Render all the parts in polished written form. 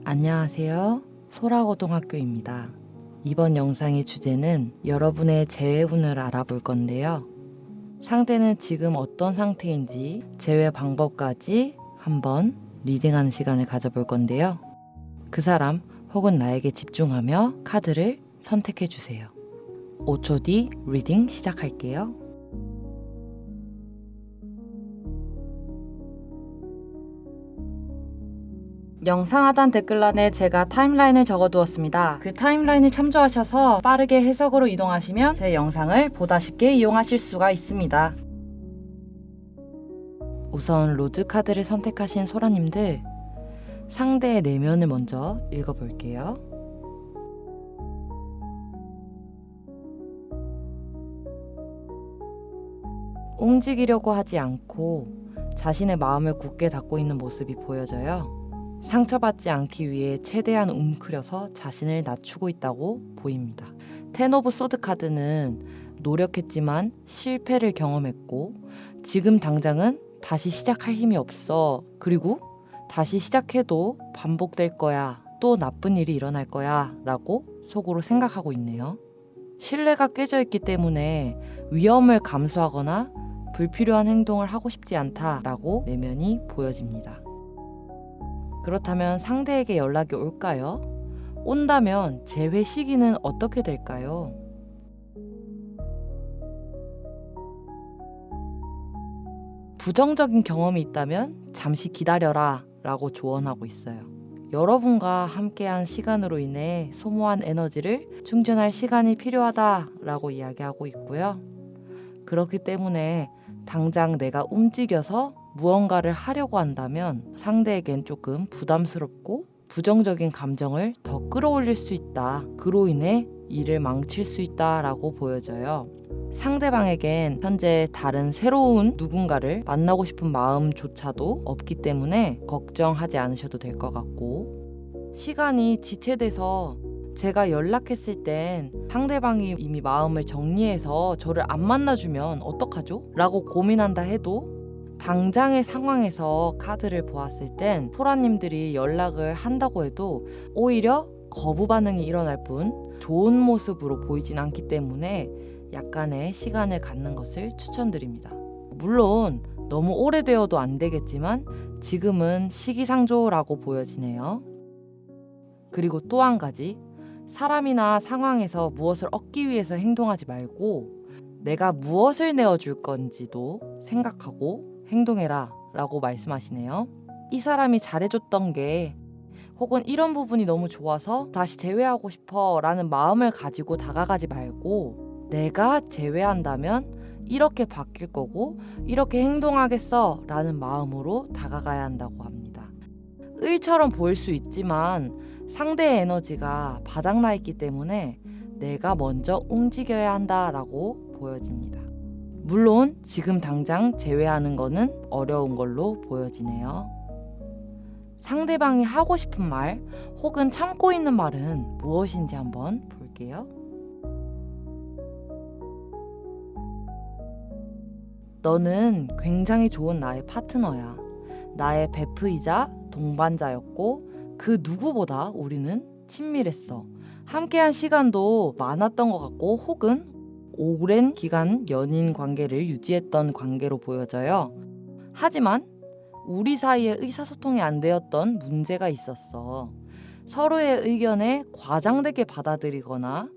안녕하세요. 소라고등학교입니다. 이번 영상의 주제는 여러분의 재회운을 알아볼 건데요. 상대는 지금 어떤 상태인지 재회 방법까지 한번 리딩하는 시간을 가져볼 건데요. 그 사람 혹은 나에게 집중하며 카드를 선택해 주세요. 5초 뒤 리딩 시작할게요. 영상 하단 댓글란에 제가 타임라인을 적어두었습니다. 그 타임라인을 참조하셔서 빠르게 해석으로 이동하시면 제 영상을 보다 쉽게 이용하실 수가 있습니다. 우선 로드 카드를 선택하신 소라님들, 상대의 내면을 먼저 읽어볼게요. 움직이려고 하지 않고 자신의 마음을 굳게 닫고 있는 모습이 보여져요. 상처받지 않기 위해 최대한 웅크려서 자신을 낮추고 있다고 보입니다. 텐 오브 소드 카드는 노력했지만 실패를 경험했고 지금 당장은 다시 시작할 힘이 없어. 그리고 다시 시작해도 반복될 거야. 또 나쁜 일이 일어날 거야. 라고 속으로 생각하고 있네요. 신뢰가 깨져 있기 때문에 위험을 감수하거나 불필요한 행동을 하고 싶지 않다라고 내면이 보여집니다. 그렇다면 상대에게 연락이 올까요? 온다면 재회 시기는 어떻게 될까요? 부정적인 경험이 있다면 잠시 기다려라 라고 조언하고 있어요. 여러분과 함께한 시간으로 인해 소모한 에너지를 충전할 시간이 필요하다 라고 이야기하고 있고요. 그렇기 때문에 당장 내가 움직여서 무언가를 하려고 한다면 상대에겐 조금 부담스럽고 부정적인 감정을 더 끌어올릴 수 있다. 그로 인해 일을 망칠 수 있다라고 보여져요. 상대방에겐 현재 다른 새로운 누군가를 만나고 싶은 마음조차도 없기 때문에 걱정하지 않으셔도 될 것 같고, 시간이 지체돼서 제가 연락했을 땐 상대방이 이미 마음을 정리해서 저를 안 만나주면 어떡하죠? 라고 고민한다 해도 당장의 상황에서 카드를 보았을 땐 소라님들이 연락을 한다고 해도 오히려 거부 반응이 일어날 뿐 좋은 모습으로 보이진 않기 때문에 약간의 시간을 갖는 것을 추천드립니다. 물론 너무 오래되어도 안 되겠지만 지금은 시기상조라고 보여지네요. 그리고 또 한 가지, 사람이나 상황에서 무엇을 얻기 위해서 행동하지 말고 내가 무엇을 내어줄 건지도 생각하고 행동해라 라고 말씀하시네요. 이 사람이 잘해줬던 게 혹은 이런 부분이 너무 좋아서 다시 재회하고 싶어 라는 마음을 가지고 다가가지 말고 내가 재회한다면 이렇게 바뀔 거고 이렇게 행동하겠어 라는 마음으로 다가가야 한다고 합니다. 을처럼 보일 수 있지만 상대의 에너지가 바닥나 있기 때문에 내가 먼저 움직여야 한다라고 보여집니다. 물론 지금 당장 재회하는 거는 어려운 걸로 보여지네요. 상대방이 하고 싶은 말 혹은 참고 있는 말은 무엇인지 한번 볼게요. 너는 굉장히 좋은 나의 파트너야. 나의 베프이자 동반자였고 그 누구보다 우리는 친밀했어. 함께한 시간도 많았던 것 같고 혹은 오랜 기간 연인 관계를 유지했던 관계로 보여져요. 하지만 우리 사이에 의사소통이 안 되었던 문제가 있었어. 서로의 의견에 과장되게 받아들이거나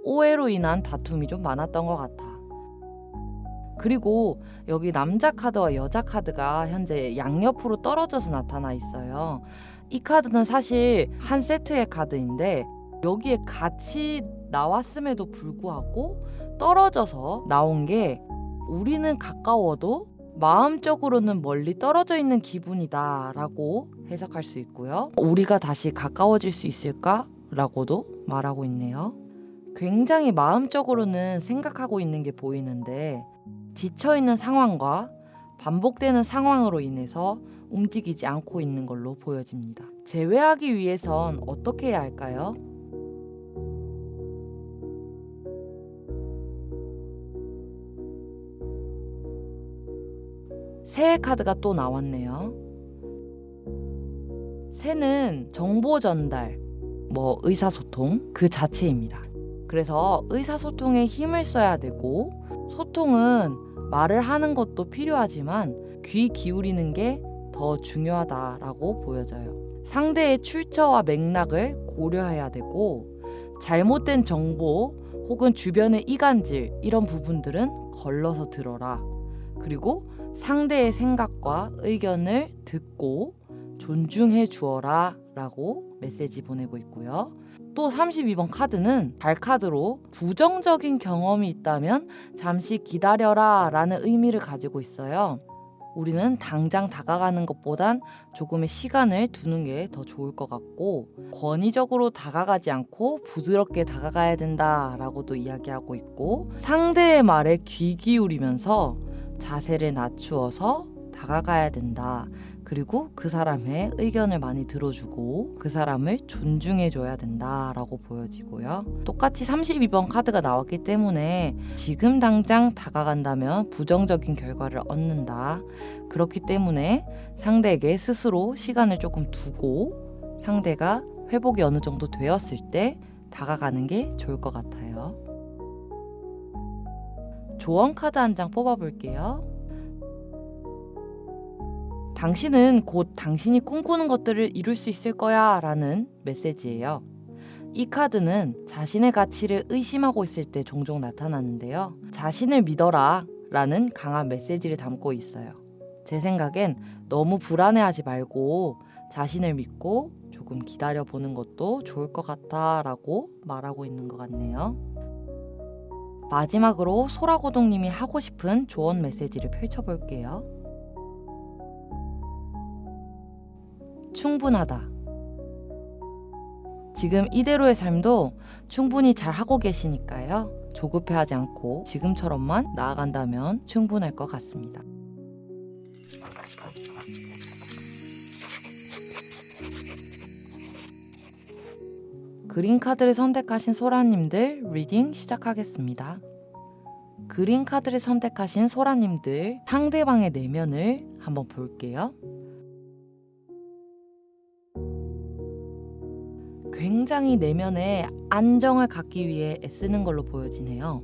오해로 인한 다툼이 좀 많았던 것 같아. 그리고 여기 남자 카드와 여자 카드가 현재 양옆으로 떨어져서 나타나 있어요. 이 카드는 사실 한 세트의 카드인데 여기에 같이 나왔음에도 불구하고 떨어져서 나온 게 우리는 가까워도 마음적으로는 멀리 떨어져 있는 기분이다 라고 해석할 수 있고요. 우리가 다시 가까워질 수 있을까? 라고도 말하고 있네요. 굉장히 마음적으로는 생각하고 있는 게 보이는데 지쳐있는 상황과 반복되는 상황으로 인해서 움직이지 않고 있는 걸로 보여집니다. 재회하기 위해선 어떻게 해야 할까요? 새해 카드가 또 나왔네요. 새는 정보 전달, 의사소통 그 자체입니다. 그래서 의사소통에 힘을 써야 되고, 소통은 말을 하는 것도 필요하지만 귀 기울이는 게 더 중요하다라고 보여져요. 상대의 출처와 맥락을 고려해야 되고, 잘못된 정보 혹은 주변의 이간질 이런 부분들은 걸러서 들어라. 그리고 상대의 생각과 의견을 듣고 존중해 주어라 라고 메시지 보내고 있고요. 또 32번 카드는 달카드로 부정적인 경험이 있다면 잠시 기다려라 라는 의미를 가지고 있어요. 우리는 당장 다가가는 것보단 조금의 시간을 두는 게 더 좋을 것 같고, 권위적으로 다가가지 않고 부드럽게 다가가야 된다라고도 이야기하고 있고, 상대의 말에 귀 기울이면서 자세를 낮추어서 다가가야 된다. 그리고 그 사람의 의견을 많이 들어주고 그 사람을 존중해줘야 된다라고 보여지고요. 똑같이 32번 카드가 나왔기 때문에 지금 당장 다가간다면 부정적인 결과를 얻는다. 그렇기 때문에 상대에게 스스로 시간을 조금 두고 상대가 회복이 어느 정도 되었을 때 다가가는 게 좋을 것 같아요. 조언 카드 한 장 뽑아볼게요. 당신은 곧 당신이 꿈꾸는 것들을 이룰 수 있을 거야 라는 메시지예요. 이 카드는 자신의 가치를 의심하고 있을 때 종종 나타나는데요. 자신을 믿어라 라는 강한 메시지를 담고 있어요. 제 생각엔 너무 불안해하지 말고 자신을 믿고 조금 기다려보는 것도 좋을 것 같아 라고 말하고 있는 것 같네요. 마지막으로 소라고동님이 하고 싶은 조언 메시지를 펼쳐볼게요. 충분하다. 지금 이대로의 삶도 충분히 잘 하고 계시니까요. 조급해하지 않고 지금처럼만 나아간다면 충분할 것 같습니다. 그린 카드를 선택하신 소라님들 리딩 시작하겠습니다. 그린 카드를 선택하신 소라님들 상대방의 내면을 한번 볼게요. 굉장히 내면에 안정을 갖기 위해 애쓰는 걸로 보여지네요.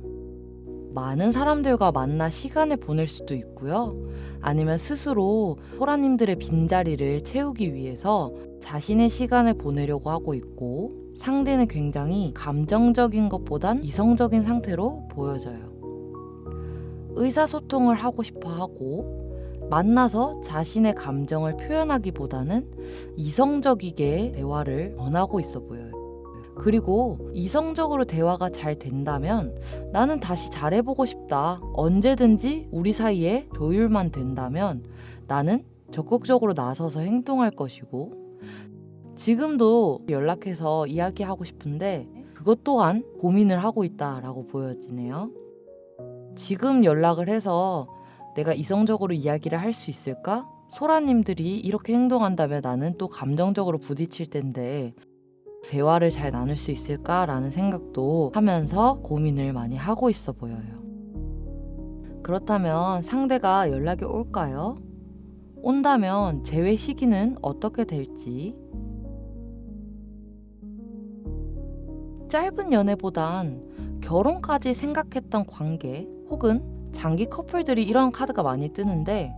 많은 사람들과 만나 시간을 보낼 수도 있고요. 아니면 스스로 소라님들의 빈자리를 채우기 위해서 자신의 시간을 보내려고 하고 있고, 상대는 굉장히 감정적인 것보단 이성적인 상태로 보여져요. 의사소통을 하고 싶어 하고, 만나서 자신의 감정을 표현하기보다는 이성적이게 대화를 원하고 있어 보여요. 그리고 이성적으로 대화가 잘 된다면 나는 다시 잘해보고 싶다. 언제든지 우리 사이에 조율만 된다면 나는 적극적으로 나서서 행동할 것이고, 지금도 연락해서 이야기하고 싶은데 그것 또한 고민을 하고 있다라고 보여지네요. 지금 연락을 해서 내가 이성적으로 이야기를 할 수 있을까? 소라님들이 이렇게 행동한다면 나는 또 감정적으로 부딪힐 텐데 대화를 잘 나눌 수 있을까라는 생각도 하면서 고민을 많이 하고 있어 보여요. 그렇다면 상대가 연락이 올까요? 온다면 재회 시기는 어떻게 될지? 짧은 연애보단 결혼까지 생각했던 관계 혹은 장기 커플들이 이런 카드가 많이 뜨는데,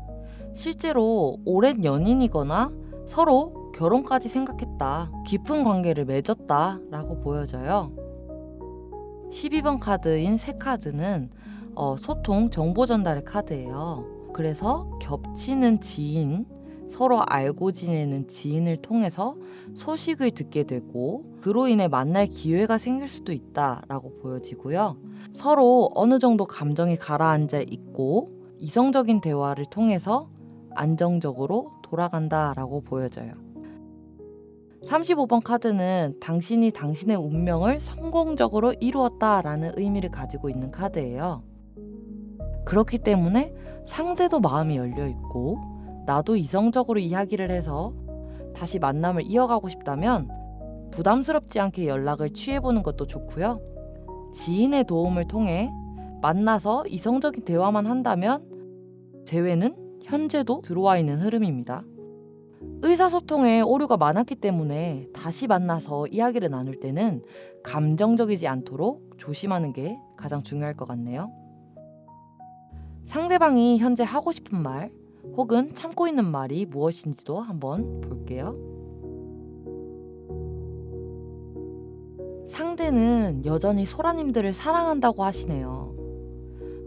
실제로 오랜 연인이거나 서로 결혼까지 생각했다, 깊은 관계를 맺었다 라고 보여져요. 12번 카드인 새 카드는 소통, 정보 전달의 카드예요. 그래서 겹치는 지인, 서로 알고 지내는 지인을 통해서 소식을 듣게 되고 그로 인해 만날 기회가 생길 수도 있다라고 보여지고요. 서로 어느 정도 감정이 가라앉아 있고 이성적인 대화를 통해서 안정적으로 돌아간다라고 보여져요. 35번 카드는 당신이 당신의 운명을 성공적으로 이루었다라는 의미를 가지고 있는 카드예요. 그렇기 때문에 상대도 마음이 열려있고 나도 이성적으로 이야기를 해서 다시 만남을 이어가고 싶다면 부담스럽지 않게 연락을 취해보는 것도 좋고요. 지인의 도움을 통해 만나서 이성적인 대화만 한다면 재회는 현재도 들어와 있는 흐름입니다. 의사소통에 오류가 많았기 때문에 다시 만나서 이야기를 나눌 때는 감정적이지 않도록 조심하는 게 가장 중요할 것 같네요. 상대방이 현재 하고 싶은 말 혹은 참고 있는 말이 무엇인지도 한번 볼게요. 상대는 여전히 소라님들을 사랑한다고 하시네요.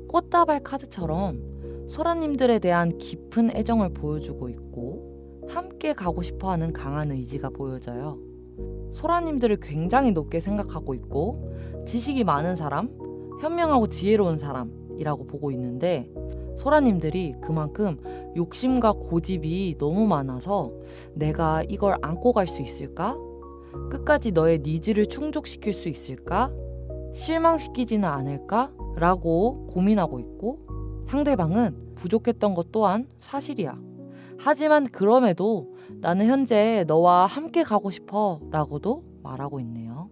꽃다발 카드처럼 소라님들에 대한 깊은 애정을 보여주고 있고 함께 가고 싶어하는 강한 의지가 보여져요. 소라님들을 굉장히 높게 생각하고 있고 지식이 많은 사람, 현명하고 지혜로운 사람이라고 보고 있는데 소라님들이 그만큼 욕심과 고집이 너무 많아서 내가 이걸 안고 갈 수 있을까? 끝까지 너의 니즈를 충족시킬 수 있을까? 실망시키지는 않을까? 라고 고민하고 있고 상대방은 부족했던 것 또한 사실이야. 하지만 그럼에도 나는 현재 너와 함께 가고 싶어 라고도 말하고 있네요.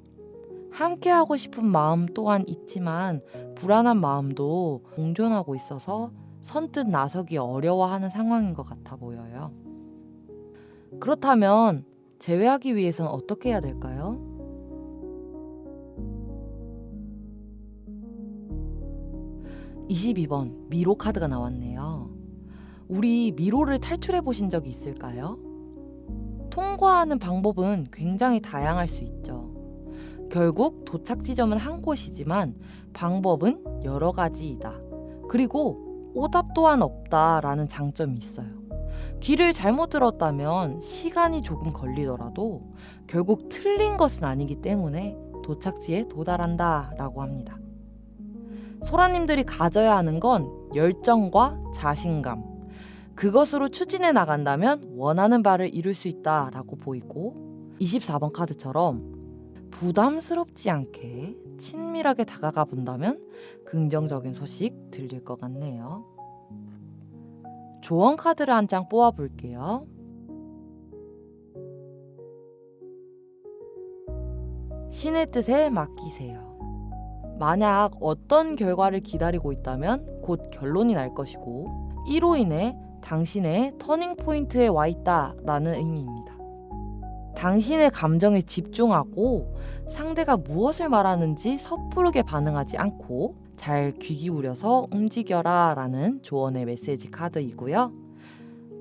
함께 하고 싶은 마음 또한 있지만 불안한 마음도 공존하고 있어서 선뜻 나서기 어려워하는 상황인 것 같아 보여요. 그렇다면 제외하기 위해선 어떻게 해야 될까요? (22번) 미로 카드가 나왔네요. 우리 미로를 탈출해 보신 적이 있을까요? 통과하는 방법은 굉장히 다양할 수 있죠. 결국 도착 지점은 한 곳이지만 방법은 여러 가지이다. 그리고 오답 또한 없다라는 장점이 있어요. 길을 잘못 들었다면 시간이 조금 걸리더라도 결국 틀린 것은 아니기 때문에 도착지에 도달한다라고 합니다. 소라님들이 가져야 하는 건 열정과 자신감. 그것으로 추진해 나간다면 원하는 바를 이룰 수 있다라고 보이고 24번 카드처럼 부담스럽지 않게 친밀하게 다가가 본다면 긍정적인 소식 들릴 것 같네요. 조언 카드를 한 장 뽑아 볼게요. 신의 뜻에 맡기세요. 만약 어떤 결과를 기다리고 있다면 곧 결론이 날 것이고 이로 인해 당신의 터닝 포인트에 와 있다라는 의미입니다. 당신의 감정에 집중하고 상대가 무엇을 말하는지 섣부르게 반응하지 않고 잘 귀 기울여서 움직여라 라는 조언의 메시지 카드이고요.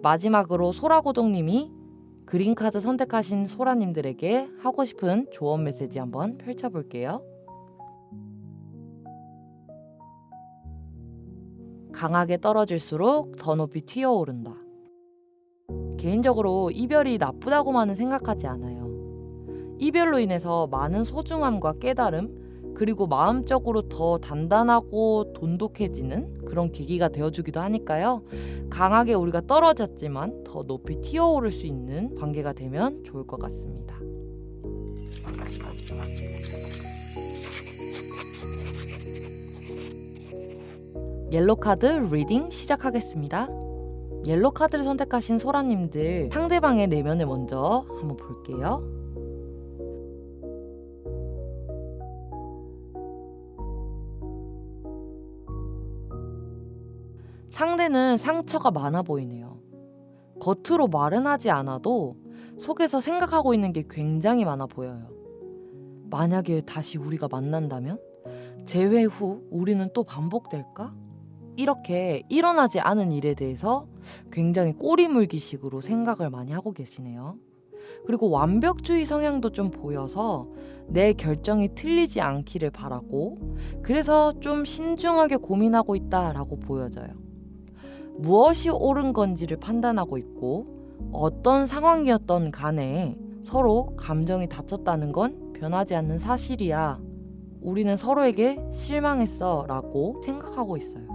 마지막으로 소라고동님이 그린카드 선택하신 소라님들에게 하고 싶은 조언 메시지 한번 펼쳐볼게요. 강하게 떨어질수록 더 높이 튀어오른다. 개인적으로 이별이 나쁘다고만은 생각하지 않아요. 이별로 인해서 많은 소중함과 깨달음, 그리고 마음적으로 더 단단하고 돈독해지는 그런 계기가 되어주기도 하니까요. 강하게 우리가 떨어졌지만 더 높이 튀어오를 수 있는 관계가 되면 좋을 것 같습니다. 옐로 카드 리딩 시작하겠습니다. 옐로 카드를 선택하신 소라님들 상대방의 내면을 먼저 한번 볼게요. 상대는 상처가 많아 보이네요. 겉으로 말은 하지 않아도 속에서 생각하고 있는 게 굉장히 많아 보여요. 만약에 다시 우리가 만난다면? 재회 후 우리는 또 반복될까? 이렇게 일어나지 않은 일에 대해서 굉장히 꼬리물기식으로 생각을 많이 하고 계시네요. 그리고 완벽주의 성향도 좀 보여서 내 결정이 틀리지 않기를 바라고 그래서 좀 신중하게 고민하고 있다라고 보여져요. 무엇이 옳은 건지를 판단하고 있고 어떤 상황이었던 간에 서로 감정이 다쳤다는 건 변하지 않는 사실이야. 우리는 서로에게 실망했어 라고 생각하고 있어요.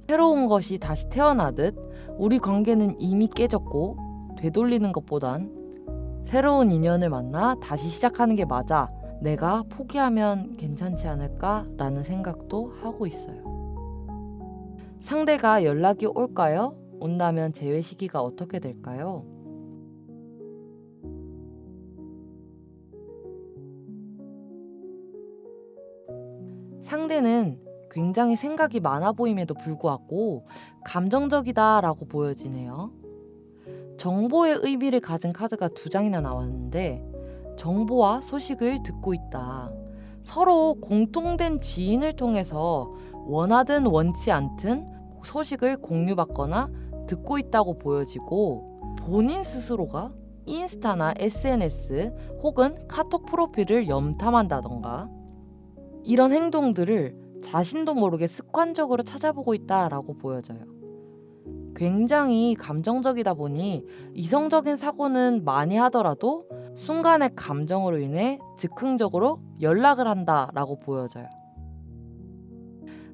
새로운 것이 다시 태어나듯 우리 관계는 이미 깨졌고 되돌리는 것보단 새로운 인연을 만나 다시 시작하는 게 맞아. 내가 포기하면 괜찮지 않을까? 라는 생각도 하고 있어요. 상대가 연락이 올까요? 온다면 재회 시기가 어떻게 될까요? 상대는 굉장히 생각이 많아 보임에도 불구하고 감정적이다라고 보여지네요. 정보의 의미를 가진 카드가 2장이나 나왔는데 정보와 소식을 듣고 있다. 서로 공통된 지인을 통해서 원하든 원치 않든 소식을 공유받거나 듣고 있다고 보여지고 본인 스스로가 인스타나 SNS 혹은 카톡 프로필을 염탐한다던가 이런 행동들을 자신도 모르게 습관적으로 찾아보고 있다라고 보여져요. 굉장히 감정적이다 보니 이성적인 사고는 많이 하더라도 순간의 감정으로 인해 즉흥적으로 연락을 한다라고 보여져요.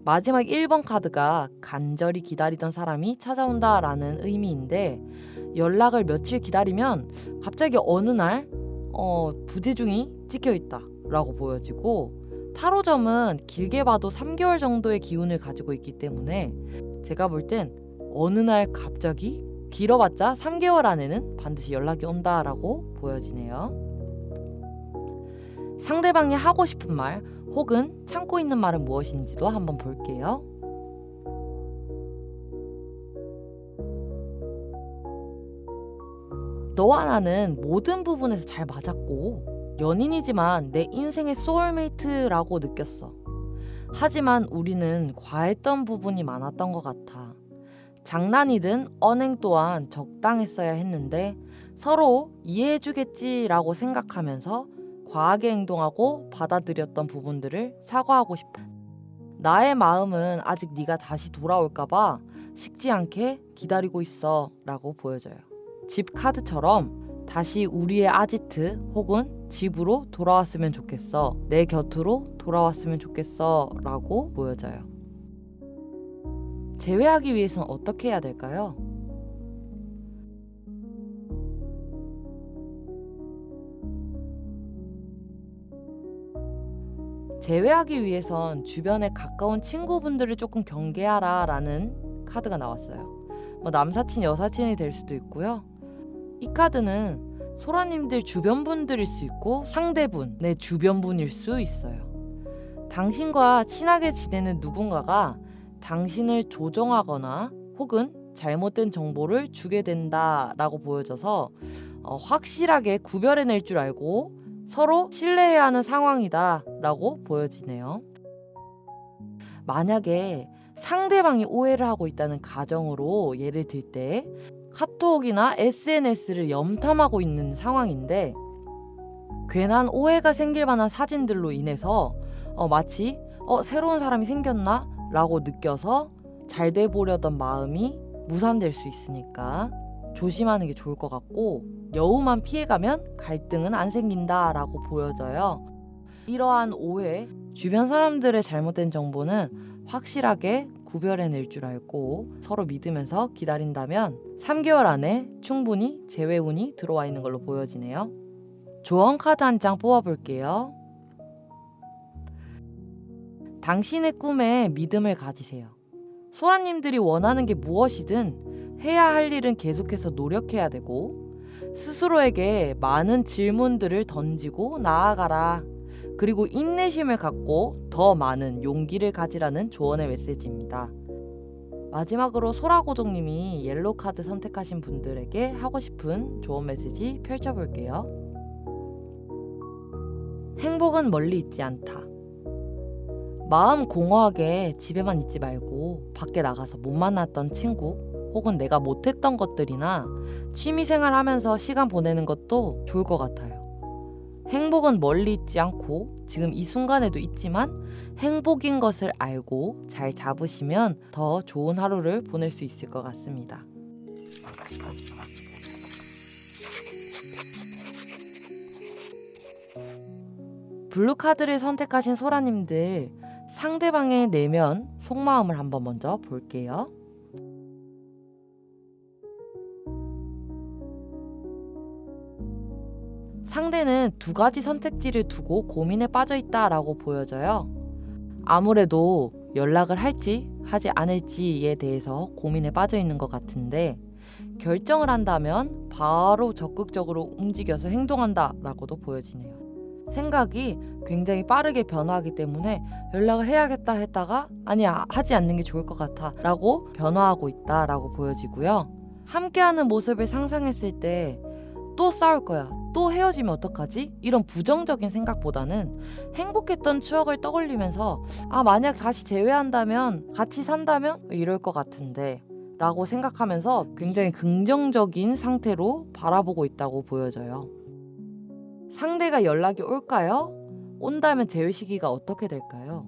마지막 1번 카드가 간절히 기다리던 사람이 찾아온다라는 의미인데 연락을 며칠 기다리면 갑자기 어느 날 부재중이 찍혀있다라고 보여지고 타로점은 길게 봐도 3개월 정도의 기운을 가지고 있기 때문에 제가 볼 땐 어느 날 갑자기 길어봤자 3개월 안에는 반드시 연락이 온다라고 보여지네요. 상대방이 하고 싶은 말 혹은 참고 있는 말은 무엇인지도 한번 볼게요. 너와 나는 모든 부분에서 잘 맞았고 연인이지만 내 인생의 소울메이트라고 느꼈어. 하지만 우리는 과했던 부분이 많았던 것 같아. 장난이든 언행 또한 적당했어야 했는데 서로 이해해주겠지라고 생각하면서 과하게 행동하고 받아들였던 부분들을 사과하고 싶어. 나의 마음은 아직 네가 다시 돌아올까봐 식지 않게 기다리고 있어 라고 보여져요. 집 카드처럼 다시 우리의 아지트 혹은 집으로 돌아왔으면 좋겠어. 내 곁으로 돌아왔으면 좋겠어 라고 보여져요. 재회하기 위해서는 어떻게 해야 될까요? 재회하기 위해선 주변에 가까운 친구분들을 조금 경계하라 라는 카드가 나왔어요. 남사친 여사친이 될 수도 있고요. 이 카드는 소라님들 주변분들일 수 있고 상대분의 주변분일 수 있어요. 당신과 친하게 지내는 누군가가 당신을 조종하거나 혹은 잘못된 정보를 주게 된다라고 보여져서 확실하게 구별해낼 줄 알고 서로 신뢰해야 하는 상황이다 라고 보여지네요. 만약에 상대방이 오해를 하고 있다는 가정으로 예를 들 때 카톡이나 SNS를 염탐하고 있는 상황인데 괜한 오해가 생길 만한 사진들로 인해서 마치 새로운 사람이 생겼나? 라고 느껴서 잘 돼 보려던 마음이 무산될 수 있으니까 조심하는 게 좋을 것 같고 여우만 피해가면 갈등은 안 생긴다 라고 보여져요. 이러한 오해, 주변 사람들의 잘못된 정보는 확실하게 구별해낼 줄 알고 서로 믿으면서 기다린다면 3개월 안에 충분히 재회운이 들어와 있는 걸로 보여지네요. 조언 카드 한 장 뽑아볼게요. 당신의 꿈에 믿음을 가지세요. 소라님들이 원하는 게 무엇이든 해야 할 일은 계속해서 노력해야 되고 스스로에게 많은 질문들을 던지고 나아가라. 그리고 인내심을 갖고 더 많은 용기를 가지라는 조언의 메시지입니다. 마지막으로 소라고동님이 옐로우 카드 선택하신 분들에게 하고 싶은 조언 메시지 펼쳐볼게요. 행복은 멀리 있지 않다. 마음 공허하게 집에만 있지 말고 밖에 나가서 못 만났던 친구 혹은 내가 못했던 것들이나 취미생활 하면서 시간 보내는 것도 좋을 것 같아요. 행복은 멀리 있지 않고 지금 이 순간에도 있지만 행복인 것을 알고 잘 잡으시면 더 좋은 하루를 보낼 수 있을 것 같습니다. 블루 카드를 선택하신 소라님들, 상대방의 내면 속마음을 한번 먼저 볼게요. 상대는 2가지 선택지를 두고 고민에 빠져 있다라고 보여져요. 아무래도 연락을 할지 하지 않을지에 대해서 고민에 빠져 있는 것 같은데 결정을 한다면 바로 적극적으로 움직여서 행동한다라고도 보여지네요. 생각이 굉장히 빠르게 변화하기 때문에 연락을 해야겠다 했다가 아니야 하지 않는 게 좋을 것 같아 라고 변화하고 있다라고 보여지고요. 함께하는 모습을 상상했을 때 또 싸울 거야, 또 헤어지면 어떡하지? 이런 부정적인 생각보다는 행복했던 추억을 떠올리면서 만약 다시 재회한다면, 같이 산다면 이럴 것 같은데 라고 생각하면서 굉장히 긍정적인 상태로 바라보고 있다고 보여져요. 상대가 연락이 올까요? 온다면 재회 시기가 어떻게 될까요?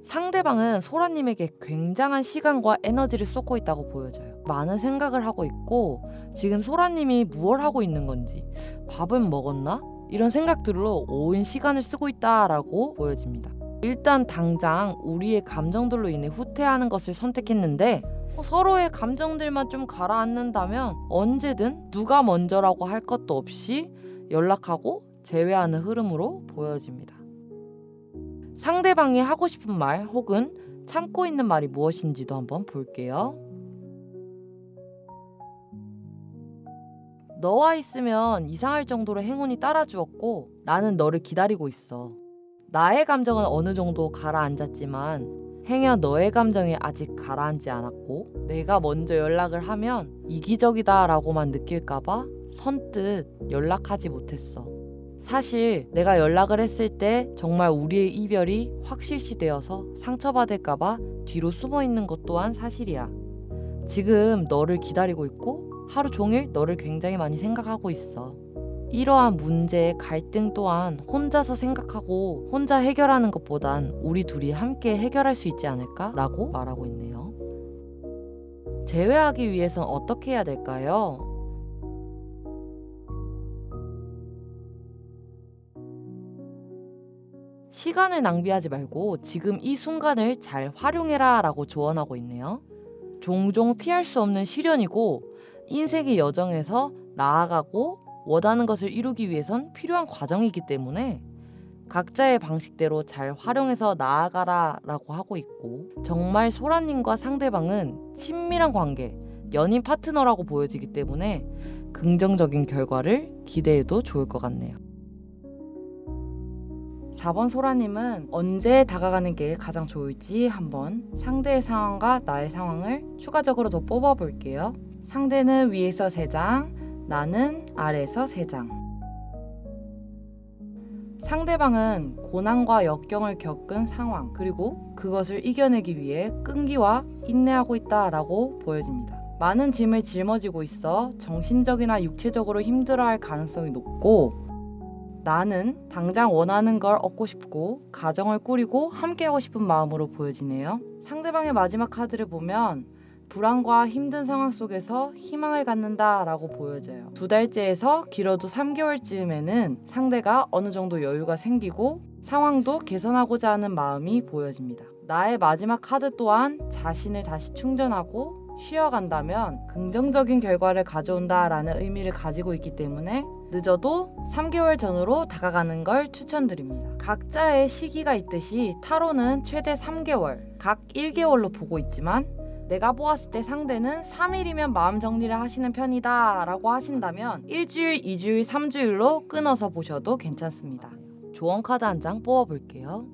상대방은 소라님에게 굉장한 시간과 에너지를 쏟고 있다고 보여져요. 많은 생각을 하고 있고 지금 소라님이 무엇을 하고 있는 건지, 밥은 먹었나? 이런 생각들로 온 시간을 쓰고 있다라고 보여집니다. 일단 당장 우리의 감정들로 인해 후퇴하는 것을 선택했는데 서로의 감정들만 좀 가라앉는다면 언제든 누가 먼저라고 할 것도 없이 연락하고 재회하는 흐름으로 보여집니다. 상대방이 하고 싶은 말 혹은 참고 있는 말이 무엇인지도 한번 볼게요. 너와 있으면 이상할 정도로 행운이 따라주었고 나는 너를 기다리고 있어. 나의 감정은 어느 정도 가라앉았지만 행여 너의 감정이 아직 가라앉지 않았고 내가 먼저 연락을 하면 이기적이다 라고만 느낄까봐 선뜻 연락하지 못했어. 사실 내가 연락을 했을 때 정말 우리의 이별이 확실시되어서 상처받을까봐 뒤로 숨어있는 것 또한 사실이야. 지금 너를 기다리고 있고 하루 종일 너를 굉장히 많이 생각하고 있어. 이러한 문제, 갈등 또한 혼자서 생각하고 혼자 해결하는 것보단 우리 둘이 함께 해결할 수 있지 않을까? 라고 말하고 있네요. 재회하기 위해선 어떻게 해야 될까요? 시간을 낭비하지 말고 지금 이 순간을 잘 활용해라 라고 조언하고 있네요. 종종 피할 수 없는 시련이고 인생의 여정에서 나아가고 원하는 것을 이루기 위해선 필요한 과정이기 때문에 각자의 방식대로 잘 활용해서 나아가라 라고 하고 있고 정말 소라님과 상대방은 친밀한 관계, 연인 파트너라고 보여지기 때문에 긍정적인 결과를 기대해도 좋을 것 같네요. 4번 소라님은 언제 다가가는 게 가장 좋을지 한번 상대의 상황과 나의 상황을 추가적으로 더 뽑아볼게요. 상대는 위에서 3장, 나는 아래에서 3장. 상대방은 고난과 역경을 겪은 상황, 그리고 그것을 이겨내기 위해 끈기와 인내하고 있다라고 보여집니다. 많은 짐을 짊어지고 있어 정신적이나 육체적으로 힘들어할 가능성이 높고 나는 당장 원하는 걸 얻고 싶고 가정을 꾸리고 함께하고 싶은 마음으로 보여지네요. 상대방의 마지막 카드를 보면 불안과 힘든 상황 속에서 희망을 갖는다 라고 보여져요. 2달째에서 길어도 3개월쯤에는 상대가 어느 정도 여유가 생기고 상황도 개선하고자 하는 마음이 보여집니다. 나의 마지막 카드 또한 자신을 다시 충전하고 쉬어간다면 긍정적인 결과를 가져온다라는 의미를 가지고 있기 때문에 늦어도 3개월 전으로 다가가는 걸 추천드립니다. 각자의 시기가 있듯이 타로는 최대 3개월, 각 1개월로 보고 있지만 내가 보았을 때 상대는 3일이면 마음 정리를 하시는 편이다 라고 하신다면 일주일, 2주일, 3주일로 끊어서 보셔도 괜찮습니다. 조언 카드 한 장 뽑아볼게요.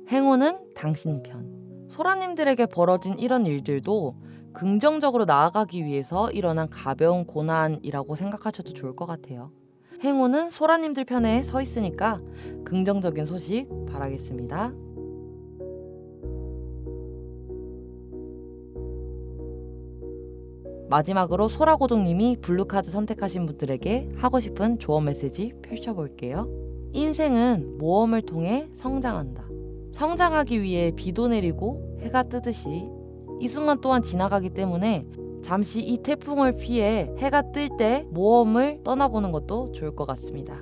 행운은 당신 편. 소라님들에게 벌어진 이런 일들도 긍정적으로 나아가기 위해서 일어난 가벼운 고난이라고 생각하셔도 좋을 것 같아요. 행운은 소라님들 편에 서 있으니까 긍정적인 소식 바라겠습니다. 마지막으로 소라고동님이 블루카드 선택하신 분들에게 하고 싶은 조언 메시지 펼쳐볼게요. 인생은 모험을 통해 성장한다. 성장하기 위해 비도 내리고 해가 뜨듯이 이 순간 또한 지나가기 때문에 잠시 이 태풍을 피해 해가 뜰 때 모험을 떠나보는 것도 좋을 것 같습니다.